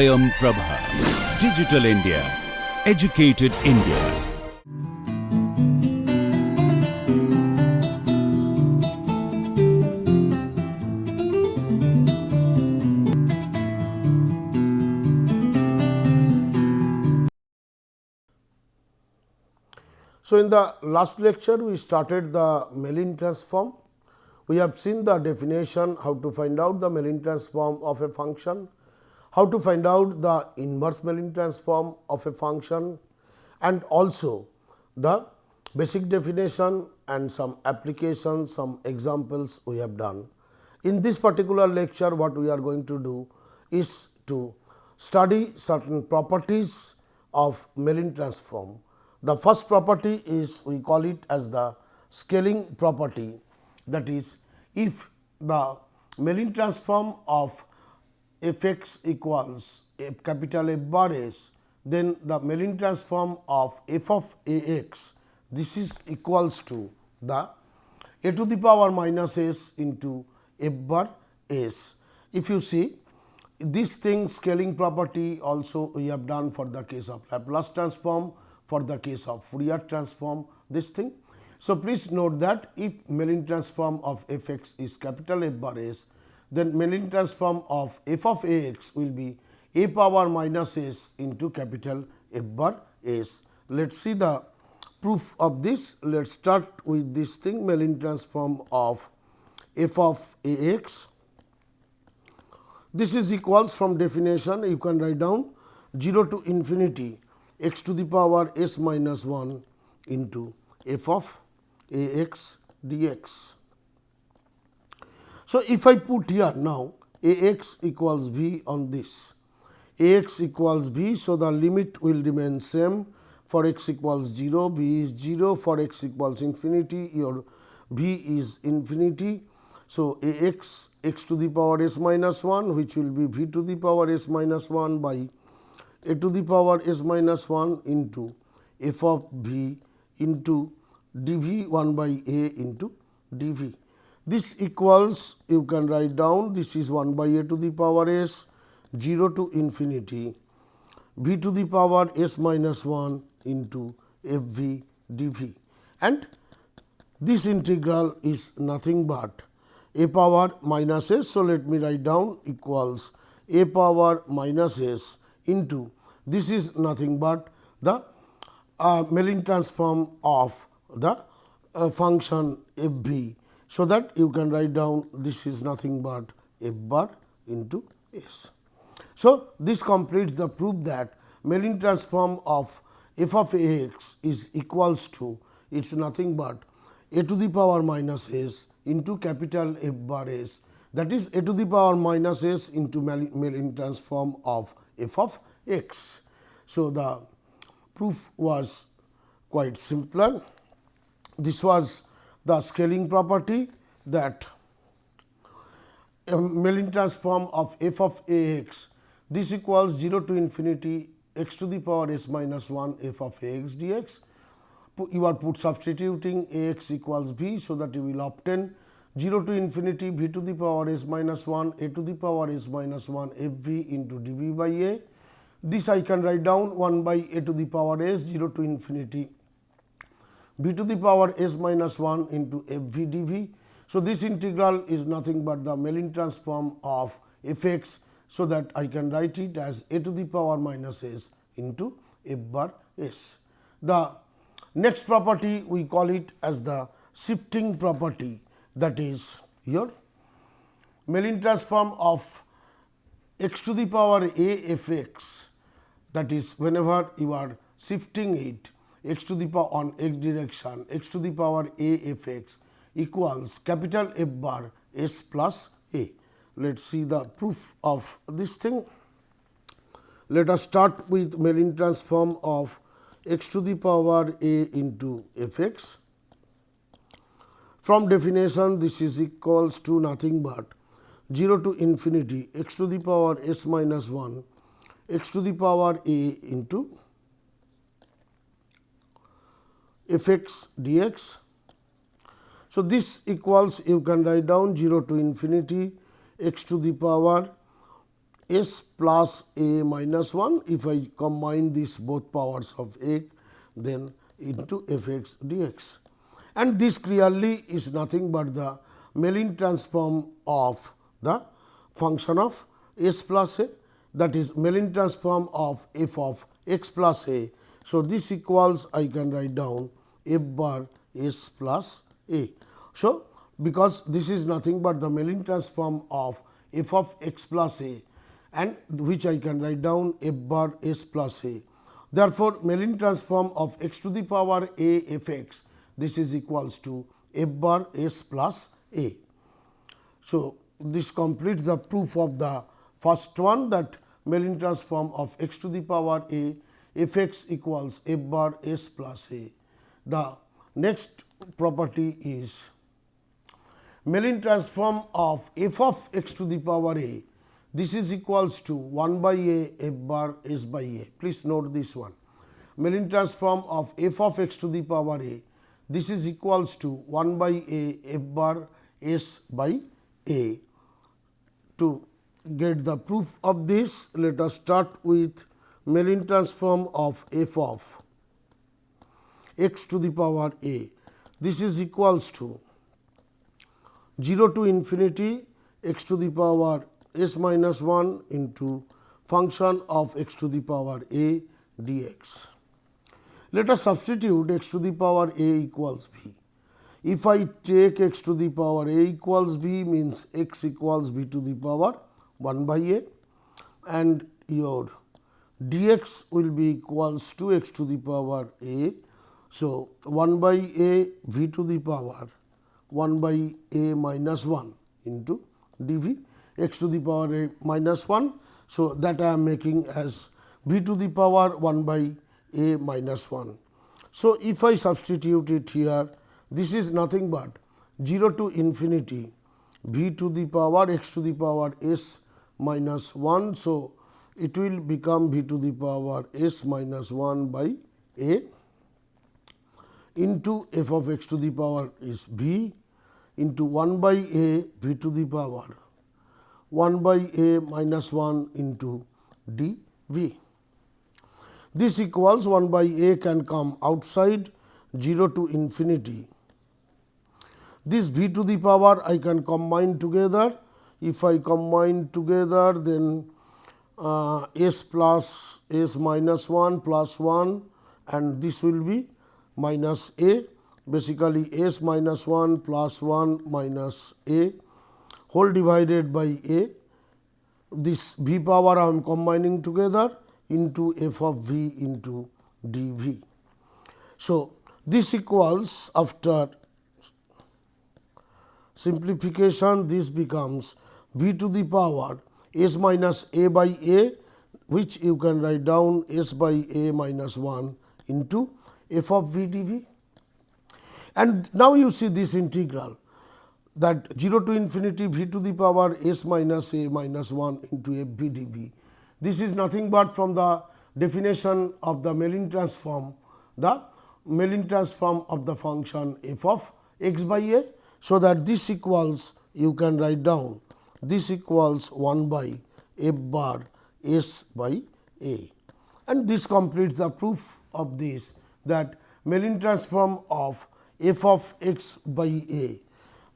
Swayam Prabha. Digital India. Educated India. So, in the last lecture we started the melin transform. We have seen the definition, how to find out the melin transform of a function, how to find out the inverse melin transform of a function, and also the basic definition and some applications, some examples we have done. In this particular lecture, what we are going to do is to study certain properties of melin transform. The first property is, we call it as the scaling property, that is, if the melin transform of f x equals capital F bar s, then the melin transform of f of a x, this is equals to the a to the power minus s into f bar s. If you see, this thing scaling property also we have done for the case of Laplace transform, for the case of Fourier transform, this thing. So, please note that if melin transform of f x is capital F bar s, then melin transform of f of a x will be a power minus s into capital F bar s. Let us see the proof of this. Let us start with this thing, melin transform of f of a x. This is equals, from definition you can write down 0 to infinity x to the power s minus 1 into f of a x dx. So, if I put here now a x equals b on this, a x equals b, so the limit will remain same. For x equals 0, b is 0, for x equals infinity, your b is infinity. So, a x to the power s minus 1, which will be v to the power s minus 1 by a to the power s minus 1 into f of v into dv 1 by a into dv. This equals, you can write down, this is 1 by a to the power s 0 to infinity v to the power s minus 1 into f v dv, and this integral is nothing but a power minus s. So, let me write down equals a power minus s into, this is nothing but the melin transform of the function f b. So, that you can write down this is nothing but f bar into s. So, this completes the proof that melin transform of f of a x is equals to, it is nothing but a to the power minus s into capital F bar s, that is a to the power minus s into melin transform of f of x. So, the proof was quite simpler. This was the scaling property, that melin transform of f of a x, this equals 0 to infinity x to the power s minus 1 f of a x dx. You are put substituting a x equals b, so that you will obtain 0 to infinity v to the power s minus 1 a to the power s minus 1 f v into dv by a. This I can write down 1 by a to the power s 0 to infinity v to the power s minus 1 into f v dv. So, this integral is nothing but the melin transform of f x. So, that I can write it as a to the power minus s into f bar s. The next property we call it as the shifting property, that is your melin transform of x to the power a f x, that is whenever you are shifting it x to the power on x direction, x to the power a f x equals capital F bar s plus a. Let us see the proof of this thing. Let us start with melin transform of x to the power a into f x. From definition, this is equals to nothing but 0 to infinity x to the power s minus 1 x to the power a into f x dx. So, this equals, you can write down 0 to infinity x to the power s plus a minus 1 if I combine these both powers of a, then into fx dx. And this clearly is nothing but the melin transform of the function of s plus a, that is melin transform of f of x plus a. So, this equals I can write down f bar s plus a. So, because this is nothing but the melin transform of f of x plus a, and which I can write down f bar s plus a. Therefore, melin transform of x to the power a f x, this is equals to f bar s plus a. So, this completes the proof of the first one, that melin transform of x to the power a f x equals f bar s plus a. The next property is melin transform of f of x to the power a, this is equals to 1 by a f bar s by a. Please note this one. Melin transform of f of x to the power a, this is equals to 1 by a f bar s by a. To get the proof of this, let us start with melin transform of f of x to the power a. This is equals to 0 to infinity x to the power s minus 1 into function of x to the power a dx. Let us substitute x to the power a equals b. If I take x to the power a equals b, means x equals b to the power 1 by a, and your dx will be equals to x to the power a. So, 1 by a v to the power 1 by a minus 1 into dv, x to the power a minus 1. So, that I am making as v to the power 1 by a minus 1. So, if I substitute it here, this is nothing but 0 to infinity v to the power x to the power s minus 1. So, it will become v to the power s minus 1 by a into f of x to the power is v into 1 by a v to the power 1 by a minus 1 into dv. This equals 1 by a can come outside, 0 to infinity. This v to the power I can combine together. If I combine together, then s plus s minus 1 plus 1, and this will be minus a, basically s minus 1 plus 1 minus a whole divided by a. This v power I am combining together into f of v into dv. So, this equals, after simplification, this becomes v to the power s minus a by a, which you can write down s by a minus 1 into f of v dv. And now you see this integral, that 0 to infinity v to the power s minus a minus 1 into f v dv. This is nothing but from the definition of the melin transform, the melin transform of the function f of x by a. So, that this equals, you can write down, this equals 1 by f bar s by a. And this completes the proof of this, that melin transform of f of x by a,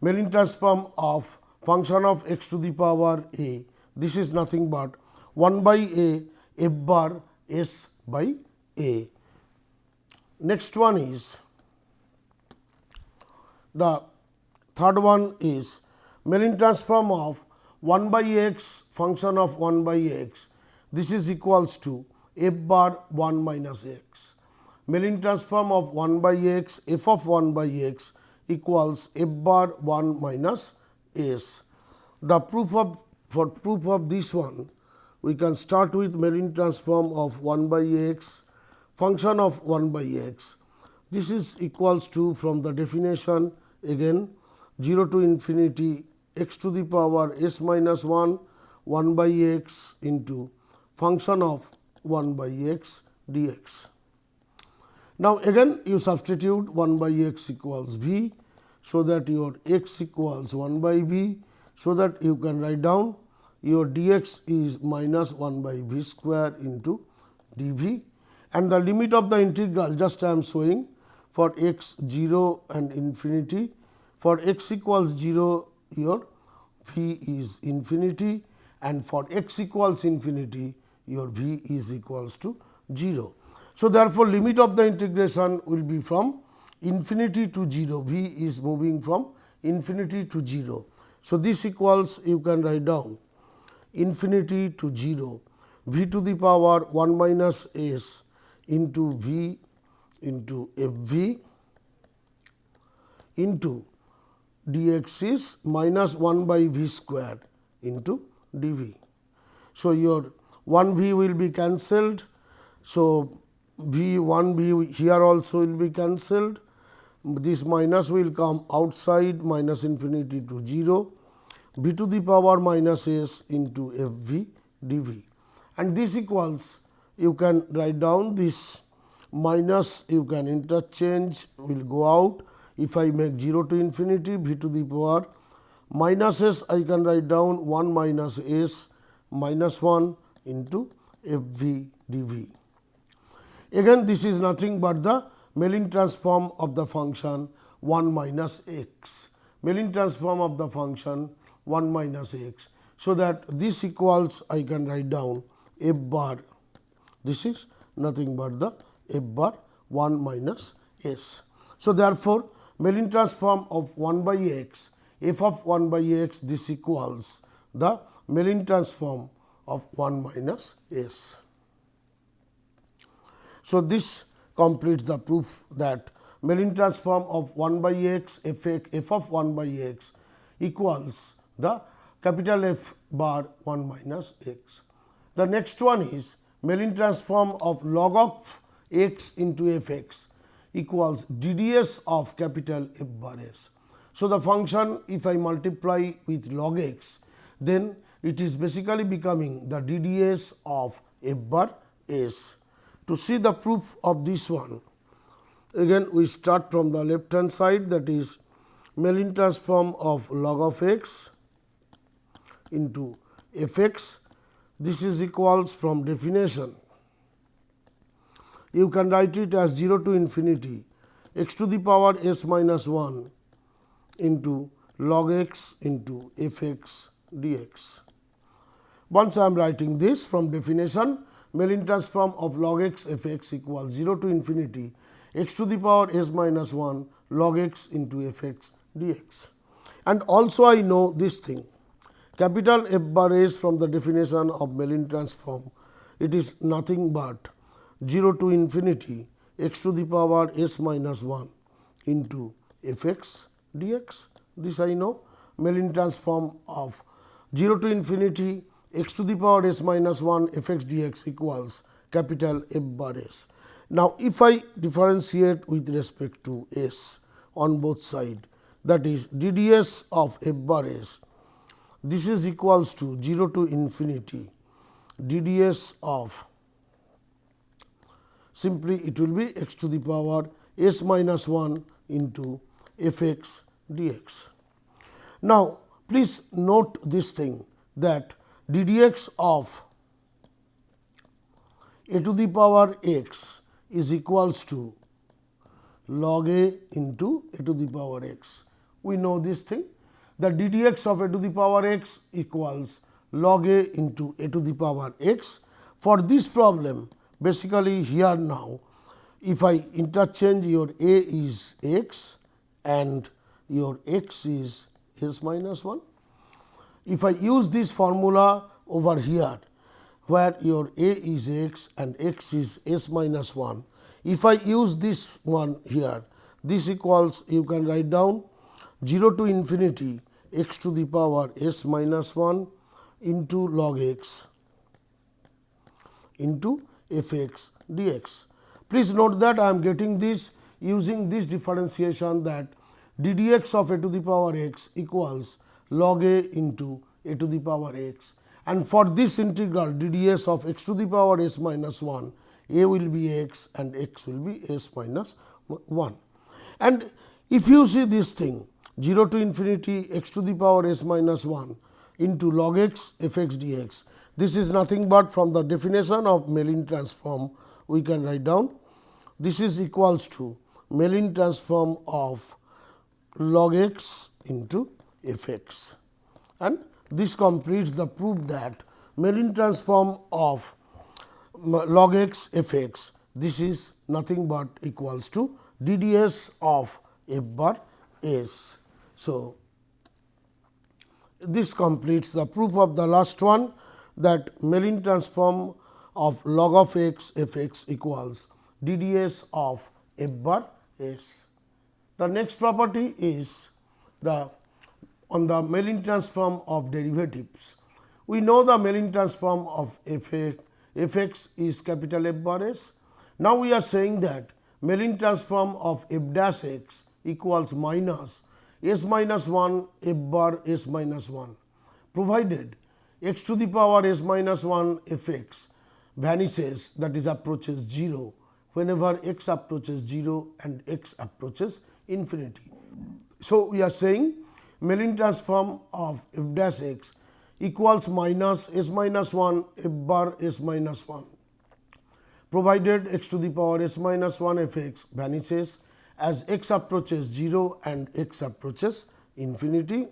melin transform of function of x to the power a, this is nothing but 1 by a f bar s by a. Next one is, the third one is melin transform of 1 by x function of 1 by x, this is equals to f bar 1 minus x. Melin transform of 1 by x, f of 1 by x equals f bar 1 minus s. The proof of, for proof of this one, we can start with melin transform of 1 by x function of 1 by x. This is equals to, from the definition again, 0 to infinity x to the power s minus 1 1 by x into function of 1 by x dx. Now, again you substitute 1 by x equals v, so that your x equals 1 by v, so that you can write down your dx is minus 1 by v square into dv, and the limit of the integral just I am showing for x 0 and infinity. For x equals 0, your v is infinity, and for x equals infinity, your v is equals to 0. So, therefore, limit of the integration will be from infinity to 0, v is moving from infinity to 0. So, this equals, you can write down infinity to 0, v to the power 1 minus s into v into f v into dx is minus 1 by v square into dv. So, your 1 v will be cancelled. So, v 1 v here also will be cancelled. This minus will come outside, minus infinity to 0, v to the power minus s into f v dv, and this equals, you can write down this minus, you can interchange, will go out. If I make 0 to infinity, v to the power minus s, I can write down 1 minus s minus 1 into f v dv. Again, this is nothing but the melin transform of the function 1 minus x, melin transform of the function 1 minus x. So, that this equals, I can write down f bar, this is nothing but the f bar 1 minus s. So, therefore, melin transform of 1 by x, f of 1 by x, this equals the melin transform of 1 minus s. So, this completes the proof that melin transform of 1 by x, f of 1 by x equals the capital F bar 1 minus x. The next one is melin transform of log of x into f x equals dds of capital F bar s. So, the function, if I multiply with log x, then it is basically becoming the dds of f bar s. To see the proof of this one, again we start from the left hand side, that is melin transform of log of x into f x. This is equals, from definition, you can write it as 0 to infinity x to the power s minus 1 into log x into f x dx. Once I am writing this from definition, melin transform of log x f x equals 0 to infinity x to the power s minus 1 log x into f x dx. And also I know this thing, capital F bar s from the definition of melin transform, it is nothing but 0 to infinity x to the power s minus 1 into f x dx. This I know, melin transform of 0 to infinity x to the power s minus 1 f x dx equals capital F bar s. Now, if I differentiate with respect to s on both sides, that is dds of f bar s, this is equals to 0 to infinity dds of, simply it will be x to the power s minus 1 into f x dx. Now, please note this thing, that ddx of a to the power x is equals to log a into a to the power x. We know this thing, that ddx of a to the power x equals log a into a to the power x. For this problem, basically here now, if I interchange, your a is x and your x is s minus 1. If I use this formula over here, where your a is x and x is s minus 1, if I use this one here, this equals, you can write down 0 to infinity x to the power s minus 1 into log x into f x dx. Please note that I am getting this using this differentiation, that ddx of a to the power x equals log a into a to the power x, and for this integral dds of x to the power s minus 1, a will be x and x will be s minus 1. And if you see this thing 0 to infinity x to the power s minus 1, into log x f x dx. This is nothing but from the definition of melin transform we can write down. This is equals to melin transform of log x into f x, and this completes the proof that melin transform of log x f x, this is nothing but equals to DDS of f bar s. So, this completes the proof of the last one, that melin transform of log of x f x equals DDS of f bar s. The next property is on the melin transform of derivatives. We know the melin transform of f x is capital F bar s. Now, we are saying that melin transform of f dash x equals minus s minus 1 f bar s minus 1, provided x to the power s minus 1 f x vanishes, that is approaches 0 whenever x approaches 0 and x approaches infinity. So, we are saying melin transform of f dash x equals minus s minus 1 f bar s minus 1, provided x to the power s minus 1 f x vanishes as x approaches 0 and x approaches infinity.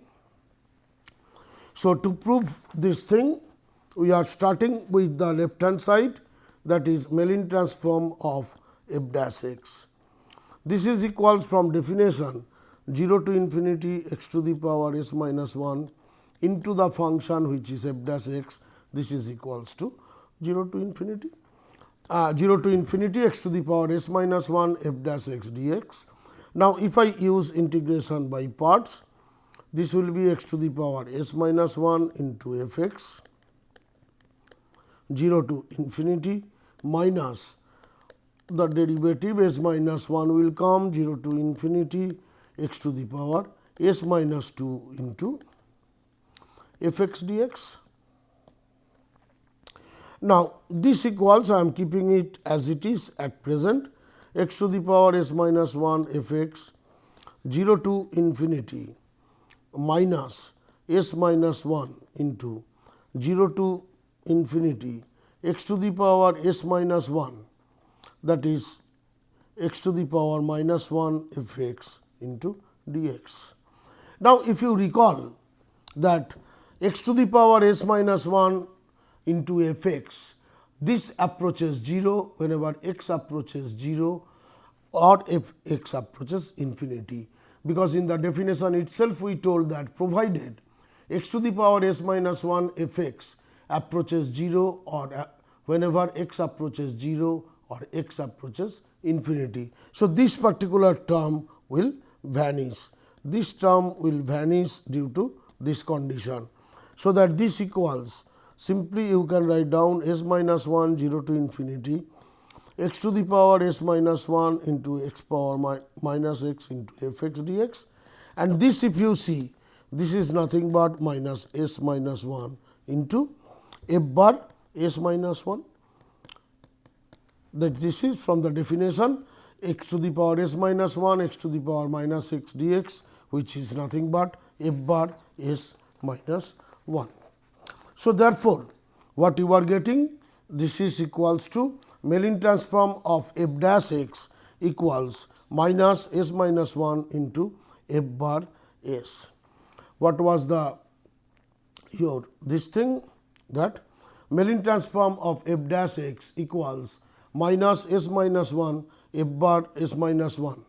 So, to prove this thing, we are starting with the left hand side, that is melin transform of f dash x. This is equals from definition 0 to infinity x to the power s minus 1 into the function which is f dash x. This is equals to 0 to infinity. 0 to infinity x to the power s minus 1 f dash x dx. Now, if I use integration by parts, this will be x to the power s minus 1 into f x 0 to infinity minus the derivative s minus 1 will come 0 to infinity x to the power s minus 2 into f x dx. Now, this equals, I am keeping it as it is at present, x to the power s minus 1 f x 0 to infinity minus s minus 1 into 0 to infinity x to the power s minus 1, that is x to the power minus 1 f x into dx. Now, if you recall that x to the power s minus 1 into f x, this approaches 0 whenever x approaches 0 or f x approaches infinity, because in the definition itself we told that provided x to the power s minus 1 f x approaches 0 or whenever x approaches 0 or x approaches infinity. So, this particular term will vanish, this term will vanish due to this condition. So, that this equals, simply you can write down s minus 1 0 to infinity x to the power s minus 1 into x power minus x into f x dx, and this if you see, this is nothing but minus s minus 1 into f bar s minus 1, that this is from the definition x to the power s minus 1 x to the power minus x dx, which is nothing but f bar s minus 1. So, therefore, what you are getting, this is equals to melin transform of f dash x equals minus s minus 1 into f bar s. What was the your this thing, that melin transform of f dash x equals minus s minus 1 f bar s minus 1,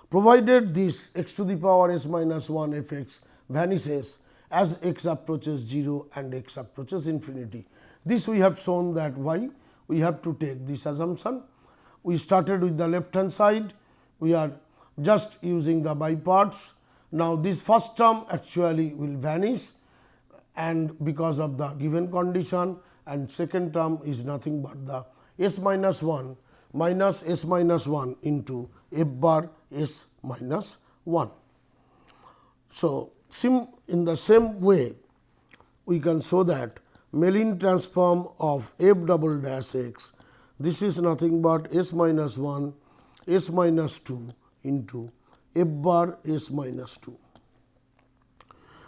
provided this x to the power s minus 1 f x vanishes as x approaches 0 and x approaches infinity. This we have shown that why we have to take this assumption. We started with the left hand side, we are just using the by parts. Now, this first term actually will vanish, and because of the given condition, and second term is nothing but the s minus 1 minus s minus 1 into f bar s minus 1. So, in the same way we can show that melin transform of f double dash x, this is nothing but s minus 1 s minus 2 into f bar s minus 2.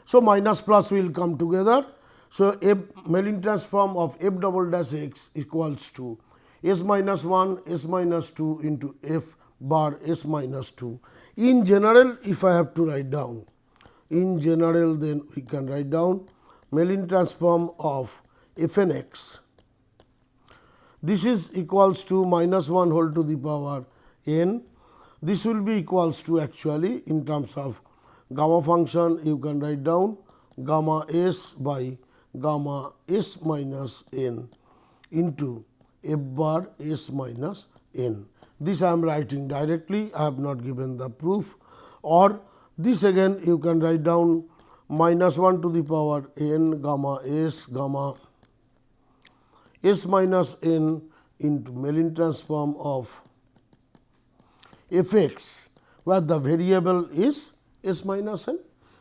So, minus plus will come together So, f melin transform of f double dash x equals to s minus 1 s minus 2 into f bar s minus 2. In general, if I have to write down, in general, then we can write down melin transform of f n x. This is equals to minus 1 whole to the power n. This will be equals to actually in terms of gamma function, you can write down gamma s by gamma s minus n into f bar s minus n. This I am writing directly, I have not given the proof, or this again you can write down minus 1 to the power n gamma s minus n into melin transform of f x, where the variable is s minus n,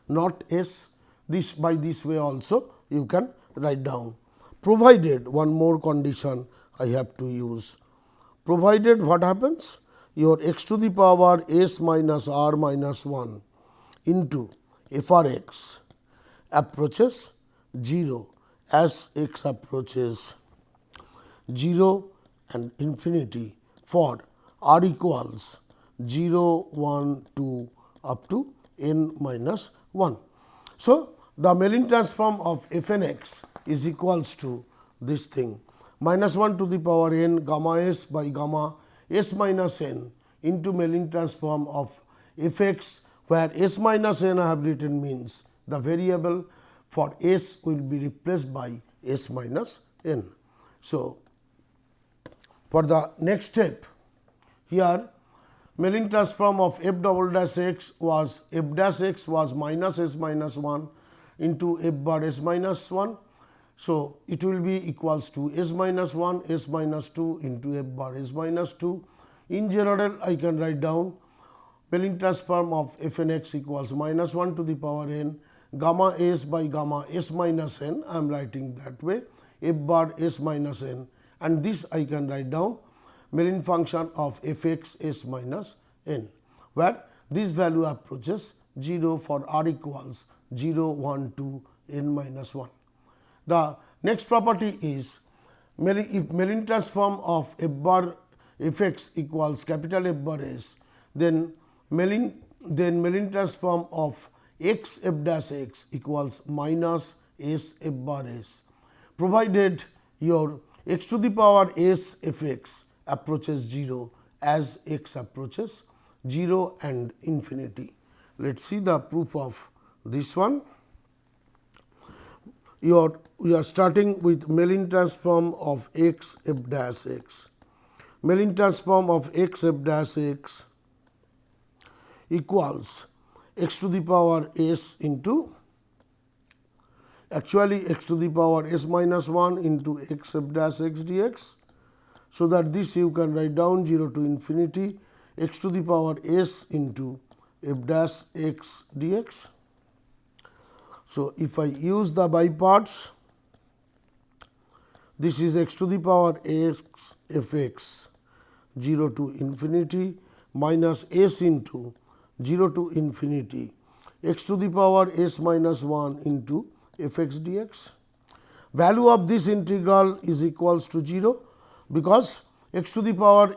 not s. This by this way also you can write down, provided one more condition I have to use. Provided what happens? Your x to the power s minus r minus 1 into f r x approaches 0 as x approaches 0 and infinity for r equals 0, 1, 2 up to n minus 1. So, the melin transform of f n x is equals to this thing minus 1 to the power n gamma s by gamma s minus n into melin transform of f x, where s minus n I have written means the variable for s will be replaced by s minus n. So, for the next step, here melin transform of f double dash x was f dash x was minus s minus 1 into f bar s minus 1. So, it will be equals to s minus 1 s minus 2 into f bar s minus 2. In general, I can write down melin transform of f n x equals minus 1 to the power n gamma s by gamma s minus n. I am writing that way, f bar s minus n, and this I can write down melin function of f x s minus n, where this value approaches 0 for r equals 0, 1, 2, n minus 1. The next property is if melin transform of f bar f x equals capital F bar s, then melin transform of x f dash x equals minus s f bar s, provided your x to the power s f x approaches 0 as x approaches 0 and infinity. Let us see the proof of this one. We are starting with melin transform of x f dash x. Melin transform of x f dash x equals x to the power s into actually x to the power s minus 1 into x f dash x dx. So, that this you can write down 0 to infinity x to the power s into f dash x dx. So, if I use the by parts, this is x to the power x f x 0 to infinity minus s into 0 to infinity x to the power s minus 1 into f x dx. Value of this integral is equals to 0, because x to the power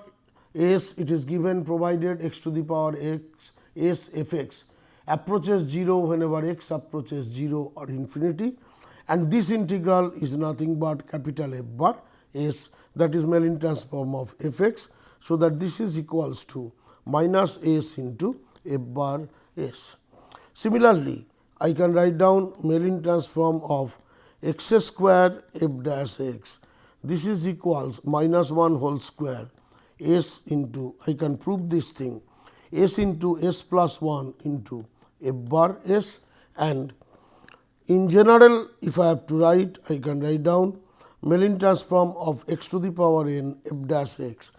s it is given provided x to the power x s f x approaches 0 whenever x approaches 0 or infinity, and this integral is nothing but capital F bar s, that is melin transform of f x. So, that this is equals to minus s into f bar s. Similarly, I can write down melin transform of x square f dash x. This is equals minus 1 whole square s into, I can prove this thing, s into s plus 1 into f bar s, and in general if I have to write, I can write down melin transform of x to the power n f dash x.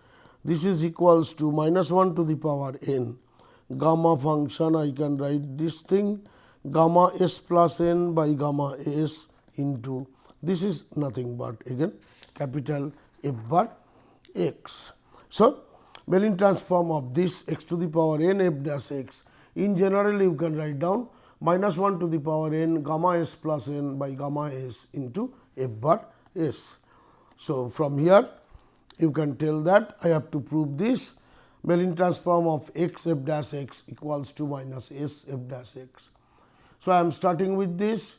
This is equals to minus 1 to the power n gamma function, I can write this thing gamma s plus n by gamma s into, this is nothing but again capital F bar x. So, melin transform of this x to the power n f dash x, in general you can write down minus 1 to the power n gamma s plus n by gamma s into f bar s. So, from here you can tell that I have to prove this melin transform of x f dash x equals to minus s f dash x. So, I am starting with this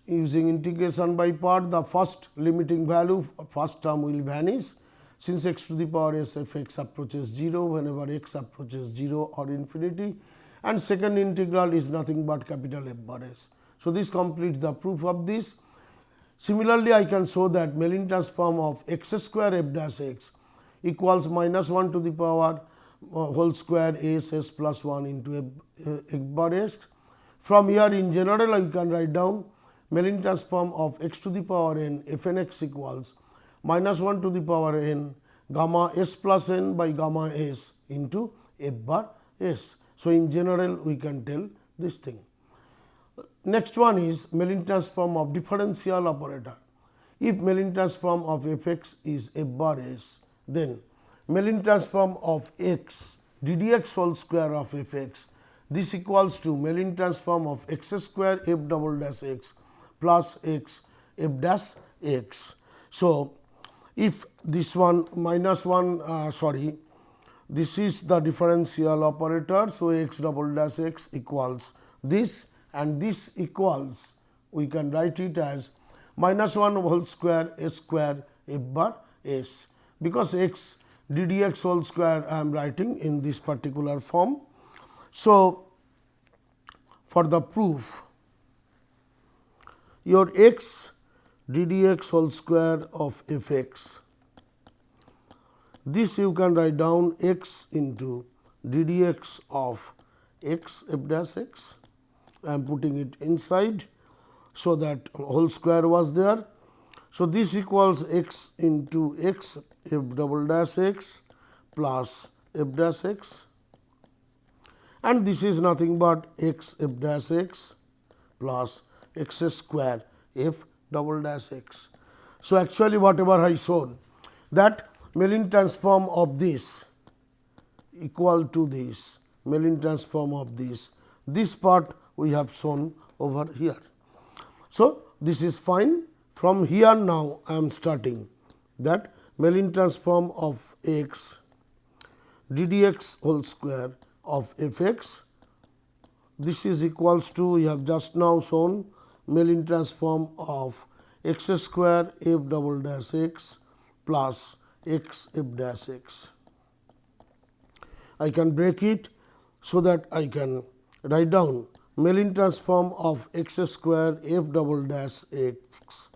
using integration by part. The first limiting value, first term will vanish since x to the power s f x approaches 0 whenever x approaches 0 or infinity, and second integral is nothing but capital F bar s. So, this completes the proof of this. Similarly, I can show that melin transform of x square f dash x equals minus 1 to the power whole square s plus 1 into f bar s. From here, in general, I can write down melin transform of x to the power n f n x equals minus 1 to the power n gamma s plus n by gamma s into f bar s. So, in general, we can tell this thing. Next one is melin transform of differential operator. If melin transform of f x is f bar s, then melin transform of x d dx whole square of f x, this equals to melin transform of x square f double dash x plus x f dash x. So, if this one minus 1 this is the differential operator. So, x double dash x equals this, and this equals, we can write it as minus 1 whole square s square f bar s, because x d dx whole square I am writing in this particular form. So, for the proof, your x d dx whole square of f x, this you can write down x into d dx of x f dash x. I am putting it inside, so that whole square was there. So, this equals x into x f double dash x plus f dash x, and this is nothing but x f dash x plus x square f double dash x. So, actually whatever I shown, that melin transform of this equal to this melin transform of this part we have shown over here. So, this is fine. From here now I am starting that melin transform of x d dx whole square of f x, this is equals to, we have just now shown melin transform of x square f double dash x plus x f dash x. I can break it so that I can write down melin transform of x square f double dash x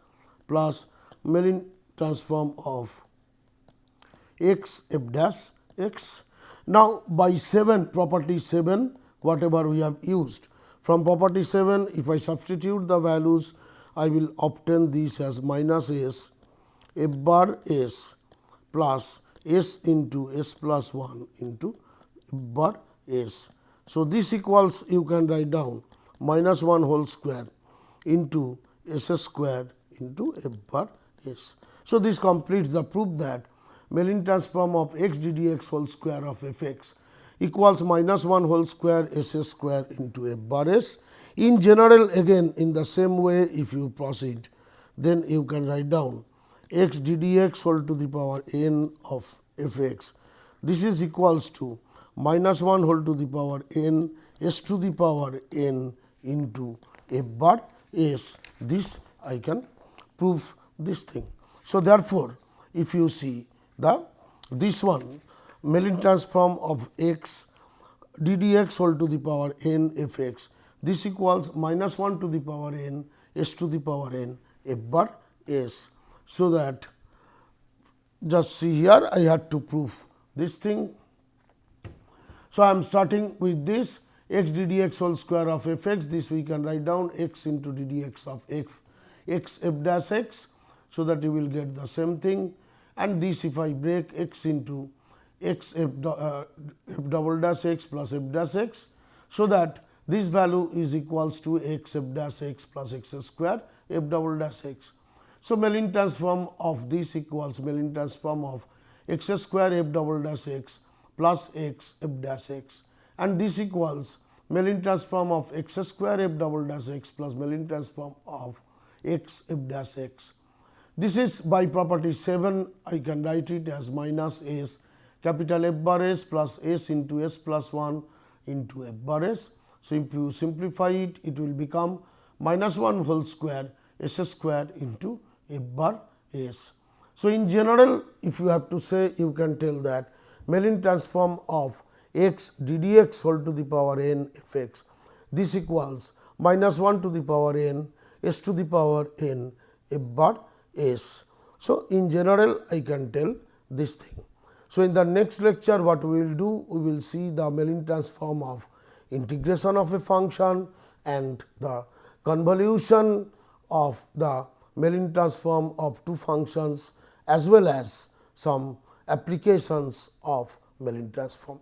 plus melin transform of x f dash x. Now, by 7 property 7, whatever we have used, from property 7, if I substitute the values, I will obtain this as minus s f bar s plus s into s plus 1 into f bar s. So, this equals, you can write down minus 1 whole square into s square into f bar s. So, this completes the proof that melin transform of x d dx whole square of f x equals minus 1 whole square s square into f bar s. In general, again in the same way, if you proceed, then you can write down x d dx whole to the power n of f x. This is equals to minus 1 whole to the power n s to the power n into f bar s. This I can prove this thing. So, therefore, if you see this one melin transform of x d dx whole to the power n f x, this equals minus 1 to the power n s to the power n f bar s. So, that just see here I had to prove this thing. So, I am starting with this x d dx whole square of f x, this we can write down x into d dx of x f dash x. So, that you will get the same thing, and this if I break x into x f double dash x plus f dash x. So, that this value is equals to x f dash x plus x square f double dash x. So, melin transform of this equals melin transform of x square f double dash x plus x f dash x, and this equals melin transform of x square f double dash x plus melin transform of x f dash x. This is by property 7, I can write it as minus s capital F bar s plus s into s plus 1 into f bar s. So, if you simplify it, it will become minus 1 whole square s square into f bar s. So, in general, if you have to say, you can tell that melin transform of x d dx whole to the power n f x, this equals minus 1 to the power n s to the power n f bar s. So, in general, I can tell this thing. So, in the next lecture, what we will do? We will see the melin transform of integration of a function and the convolution of the melin transform of two functions, as well as some applications of melin transform.